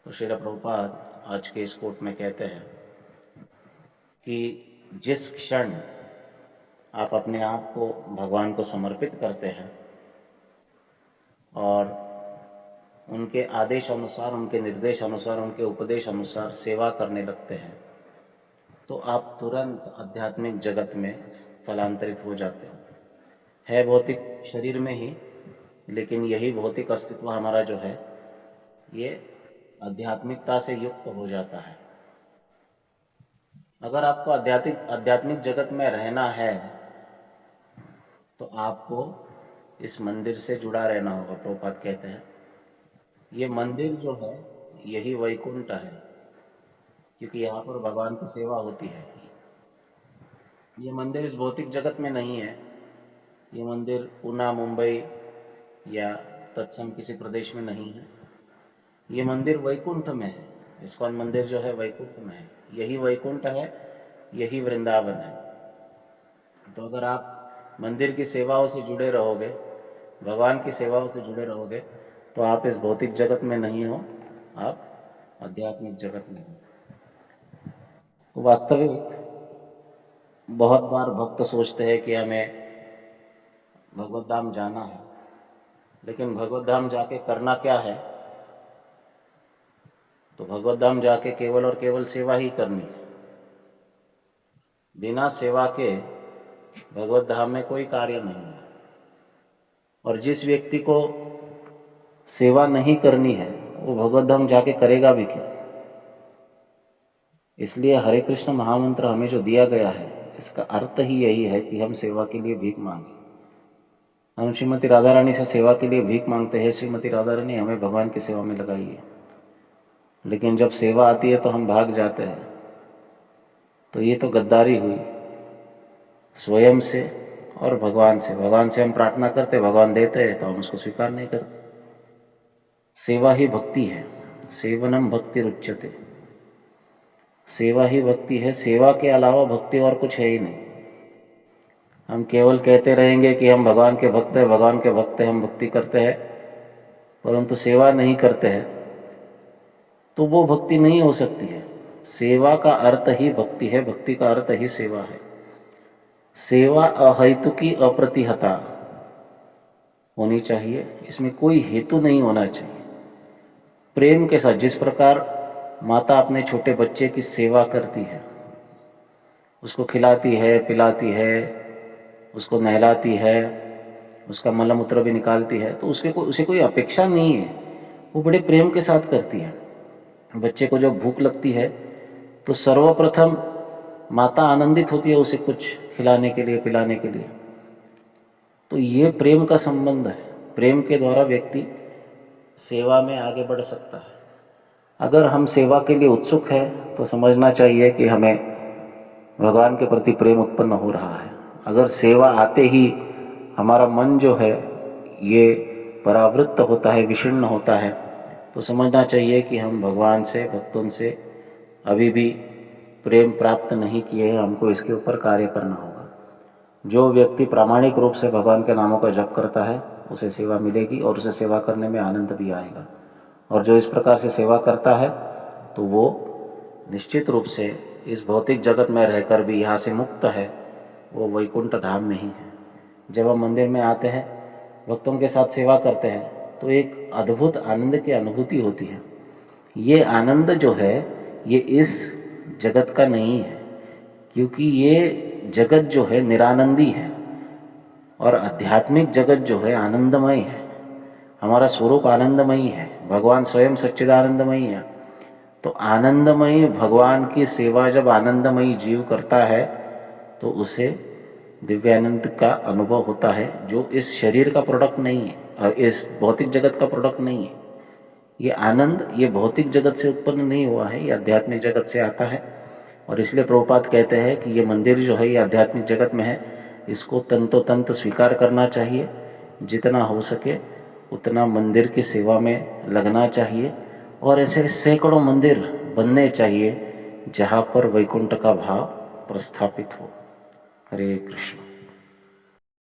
तो श्रील प्रभुपाद आज के इस कोट में कहते हैं कि जिस क्षण आप अपने आप को भगवान को समर्पित करते हैं और उनके आदेश अनुसार, उनके निर्देश अनुसार, उनके उपदेश अनुसार सेवा करने लगते हैं, तो आप तुरंत आध्यात्मिक जगत में स्थलांतरित हो जाते हो। है भौतिक शरीर में ही, लेकिन यही भौतिक अस्तित्व हमारा जो है ये आध्यात्मिकता से युक्त हो जाता है। अगर आपको आध्यात्मिक जगत में रहना है तो आपको इस मंदिर से जुड़ा रहना होगा। प्रभुपाद कहते हैं ये मंदिर जो है यही वैकुंठ है, क्योंकि यहाँ पर भगवान की सेवा होती है। ये मंदिर इस भौतिक जगत में नहीं है। ये मंदिर पूना, मुंबई या तत्सम किसी प्रदेश में नहीं है। ये मंदिर वैकुंठ में है। इस्कॉन मंदिर जो है वैकुंठ में है। यही वैकुंठ है, यही वृंदावन है। तो अगर आप मंदिर की सेवाओं से जुड़े रहोगे, भगवान की सेवाओं से जुड़े रहोगे, तो आप इस भौतिक जगत में नहीं हो, आप आध्यात्मिक जगत में हो। तो वास्तविक बहुत बार भक्त सोचते हैं कि हमें भगवत धाम जाना है, लेकिन भगवत धाम जाके करना क्या है? तो भगवत धाम जाके केवल और केवल सेवा ही करनी है। बिना सेवा के भगवत धाम में कोई कार्य नहीं है। और जिस व्यक्ति को सेवा नहीं करनी है वो भगवत धाम जाके करेगा भी क्या? इसलिए हरे कृष्ण महामंत्र हमें जो दिया गया है, इसका अर्थ ही यही है कि हम सेवा के लिए भीख मांगे। हम श्रीमती राधा रानी से सेवा के लिए भीख मांगते हैं, श्रीमती राधा रानी हमें भगवान की सेवा में लगाइए। लेकिन जब सेवा आती है तो हम भाग जाते हैं। तो ये तो गद्दारी हुई स्वयं से और भगवान से। भगवान से हम प्रार्थना करते, भगवान देते हैं तो हम उसको स्वीकार नहीं करते। सेवा ही भक्ति है। सेवनम भक्ति रुच्यते। सेवा ही भक्ति है। सेवा के अलावा भक्ति और कुछ है ही नहीं। हम केवल कहते रहेंगे कि हम भगवान के भक्त हैं, भगवान के भक्त हैं, हम भक्ति करते हैं, परंतु सेवा नहीं करते हैं, तो वो भक्ति नहीं हो सकती है। सेवा का अर्थ ही भक्ति है, भक्ति का अर्थ ही सेवा है। सेवा अहेतुकी अप्रतिहता होनी चाहिए, इसमें कोई हेतु नहीं होना चाहिए। प्रेम के साथ, जिस प्रकार माता अपने छोटे बच्चे की सेवा करती है, उसको खिलाती है, पिलाती है, उसको नहलाती है, उसका मलमूत्र भी निकालती है, तो उसे कोई अपेक्षा नहीं है। वो बड़े प्रेम के साथ करती है। बच्चे को जब भूख लगती है तो सर्वप्रथम माता आनंदित होती है उसे कुछ खिलाने के लिए, पिलाने के लिए। तो ये प्रेम का संबंध है। प्रेम के द्वारा व्यक्ति सेवा में आगे बढ़ सकता है। अगर हम सेवा के लिए उत्सुक है तो समझना चाहिए कि हमें भगवान के प्रति प्रेम उत्पन्न हो रहा है। अगर सेवा आते ही हमारा मन जो है ये परावृत्त होता है, विषण्ण होता है, तो समझना चाहिए कि हम भगवान से, भक्तों से अभी भी प्रेम प्राप्त नहीं किए हैं। हमको इसके ऊपर कार्य करना होगा। जो व्यक्ति प्रामाणिक रूप से भगवान के नामों का जप करता है उसे सेवा मिलेगी और उसे सेवा करने में आनंद भी आएगा। और जो इस प्रकार से सेवा करता है तो वो निश्चित रूप से इस भौतिक जगत में रहकर भी यहाँ से मुक्त है, वो वैकुंठ धाम में ही है। जब हम मंदिर में आते हैं, भक्तों के साथ सेवा करते हैं, तो एक अद्भुत आनंद की अनुभूति होती है। ये आनंद जो है ये इस जगत का नहीं है, क्योंकि ये जगत जो है निरानंदी है और आध्यात्मिक जगत जो है आनंदमय है। हमारा स्वरूप आनंदमयी है, भगवान स्वयं सच्चिदानंदमयी है। तो आनंदमयी भगवान की सेवा जब आनंदमयी जीव करता है तो उसे दिव्यानंद का अनुभव होता है, जो इस शरीर का प्रोडक्ट नहीं है और इस भौतिक जगत का प्रोडक्ट नहीं है। ये आनंद ये भौतिक जगत से उत्पन्न नहीं हुआ है, ये आध्यात्मिक जगत से आता है। और इसलिए प्रभुपाद कहते हैं कि ये मंदिर जो है ये आध्यात्मिक जगत में है, इसको तंतोतंत स्वीकार करना चाहिए। जितना हो सके उतना मंदिर की सेवा में लगना चाहिए और ऐसे सैकड़ों मंदिर बनने चाहिए जहाँ पर वैकुंठ का भाव प्रस्थापित हो। हरे कृष्ण।